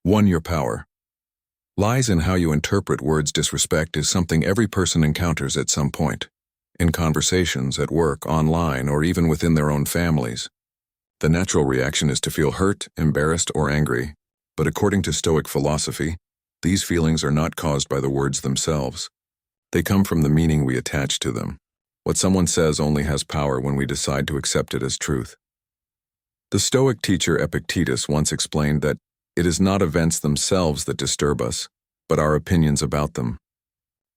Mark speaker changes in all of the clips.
Speaker 1: 1. Your power. Lies in how you interpret words. Disrespect is something every person encounters at some point, in conversations, at work, online, or even within their own families. The natural reaction is to feel hurt, embarrassed, or angry, but according to Stoic philosophy, these feelings are not caused by the words themselves. They come from the meaning we attach to them. What someone says only has power when we decide to accept it as truth. The Stoic teacher Epictetus once explained that it is not events themselves that disturb us, but our opinions about them.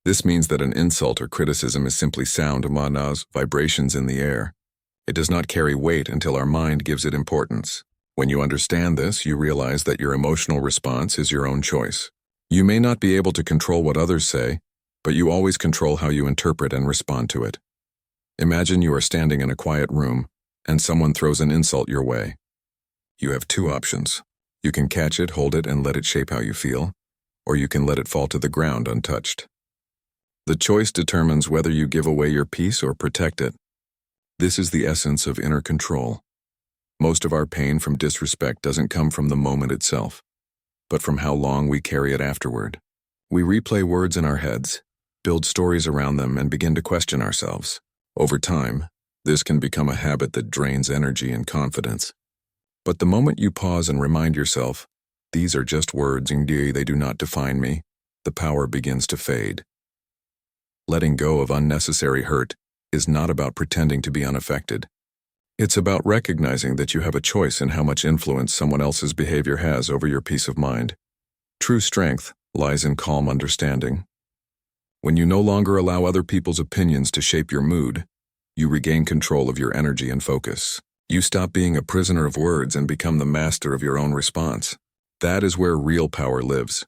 Speaker 1: This means that an insult or criticism is simply sound, manas, vibrations in the air. It does not carry weight until our mind gives it importance. When you understand this, you realize that your emotional response is your own choice. You may not be able to control what others say, but you always control how you interpret and respond to it. Imagine you are standing in a quiet room, and someone throws an insult your way. You have two options. You can catch it, hold it, and let it shape how you feel, or you can let it fall to the ground untouched. The choice determines whether you give away your peace or protect it. This is the essence of inner control. Most of our pain from disrespect doesn't come from the moment itself, but from how long we carry it afterward. We replay words in our heads, build stories around them, and begin to question ourselves. Over time, this can become a habit that drains energy and confidence. But the moment you pause and remind yourself, these are just words, indeed they do not define me, the power begins to fade. Letting go of unnecessary hurt is not about pretending to be unaffected. It's about recognizing that you have a choice in how much influence someone else's behavior has over your peace of mind. True strength lies in calm understanding. When you no longer allow other people's opinions to shape your mood, you regain control of your energy and focus. You stop being a prisoner of words and become the master of your own response. That is where real power lives.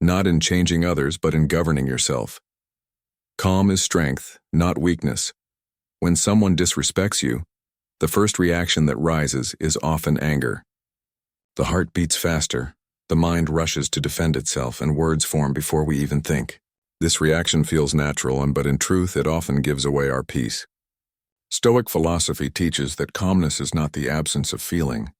Speaker 1: Not in changing others, but in governing yourself. Calm is strength, not weakness. When someone disrespects you, the first reaction that rises is often anger. The heart beats faster, the mind rushes to defend itself, and words form before we even think. This reaction feels natural, but in truth it often gives away our peace. Stoic philosophy teaches that calmness is not the absence of feeling.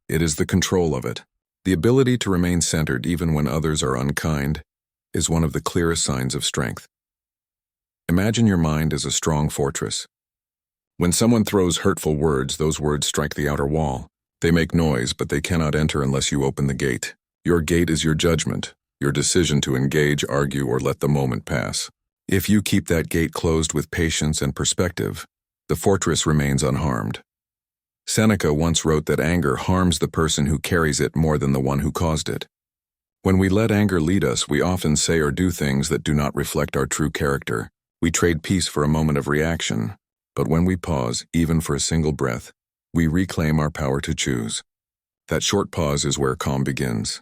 Speaker 1: It is the control of it. The ability to remain centered even when others are unkind is one of the clearest signs of strength. Imagine your mind as a strong fortress. When someone throws hurtful words, those words strike the outer wall. They make noise, but they cannot enter unless you open the gate. Your gate is your judgment, your decision to engage, argue, or let the moment pass. If you keep that gate closed with patience and perspective, the fortress remains unharmed. Seneca once wrote that anger harms the person who carries it more than the one who caused it. When we let anger lead us, we often say or do things that do not reflect our true character. We trade peace for a moment of reaction, but when we pause, even for a single breath, we reclaim our power to choose. That short pause is where calm begins.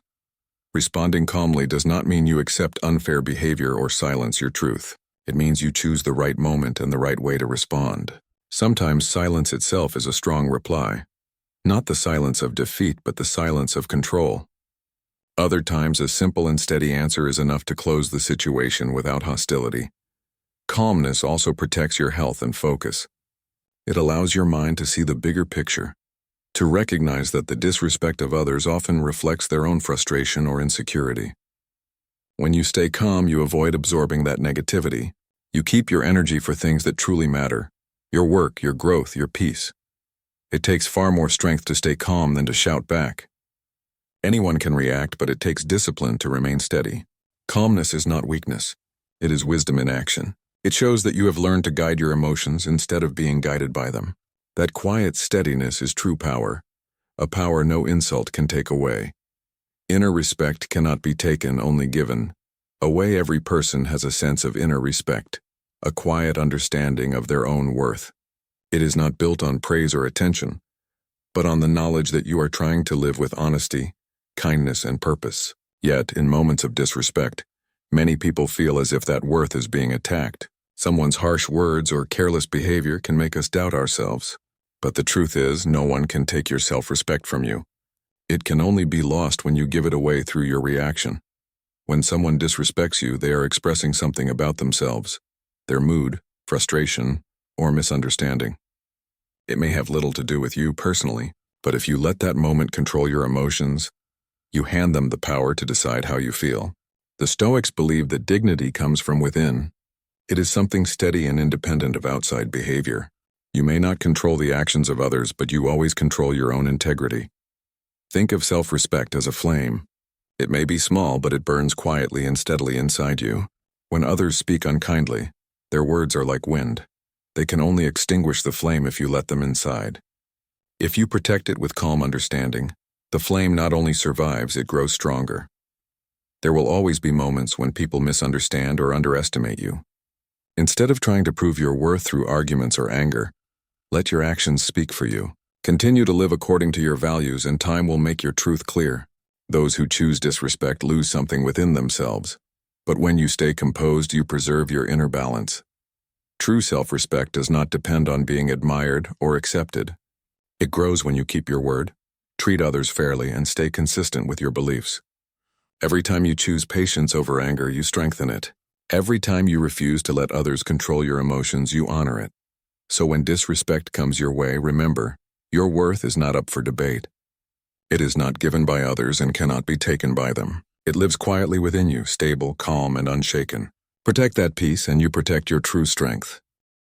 Speaker 1: Responding calmly does not mean you accept unfair behavior or silence your truth. It means you choose the right moment and the right way to respond. Sometimes silence itself is a strong reply. Not the silence of defeat, but the silence of control. Other times, a simple and steady answer is enough to close the situation without hostility. Calmness also protects your health and focus. It allows your mind to see the bigger picture, to recognize that the disrespect of others often reflects their own frustration or insecurity. When you stay calm, you avoid absorbing that negativity. You keep your energy for things that truly matter. Your work, your growth, your peace. It takes far more strength to stay calm than to shout back. Anyone can react, but it takes discipline to remain steady. Calmness is not weakness. It is wisdom in action. It shows that you have learned to guide your emotions instead of being guided by them. That quiet steadiness is true power, a power no insult can take away. Inner respect cannot be taken, only given. Away, every person has a sense of inner respect, a quiet understanding of their own worth. It is not built on praise or attention, but on the knowledge that you are trying to live with honesty, kindness, and purpose. Yet, in moments of disrespect, many people feel as if that worth is being attacked. Someone's harsh words or careless behavior can make us doubt ourselves. But the truth is, no one can take your self-respect from you. It can only be lost when you give it away through your reaction. When someone disrespects you, they are expressing something about themselves, their mood, frustration, or misunderstanding. It may have little to do with you personally, but if you let that moment control your emotions, You hand them the power to decide how you feel. The Stoics believe that dignity comes from within. It is something steady and independent of outside behavior. You may not control the actions of others, but you always control your own integrity. Think of self-respect as a flame. It may be small, but it burns quietly and steadily inside you. When others speak unkindly, their words are like wind. They can only extinguish the flame if you let them inside. If you protect it with calm understanding, the flame not only survives, it grows stronger. There will always be moments when people misunderstand or underestimate you. Instead of trying to prove your worth through arguments or anger, let your actions speak for you. Continue to live according to your values, and time will make your truth clear. Those who choose disrespect lose something within themselves. But when you stay composed, you preserve your inner balance. True self-respect does not depend on being admired or accepted. It grows when you keep your word, treat others fairly, and stay consistent with your beliefs. Every time you choose patience over anger, you strengthen it. Every time you refuse to let others control your emotions, you honor it. So when disrespect comes your way, remember, your worth is not up for debate. It is not given by others and cannot be taken by them. It lives quietly within you, stable, calm, and unshaken. Protect that peace, and you protect your true strength.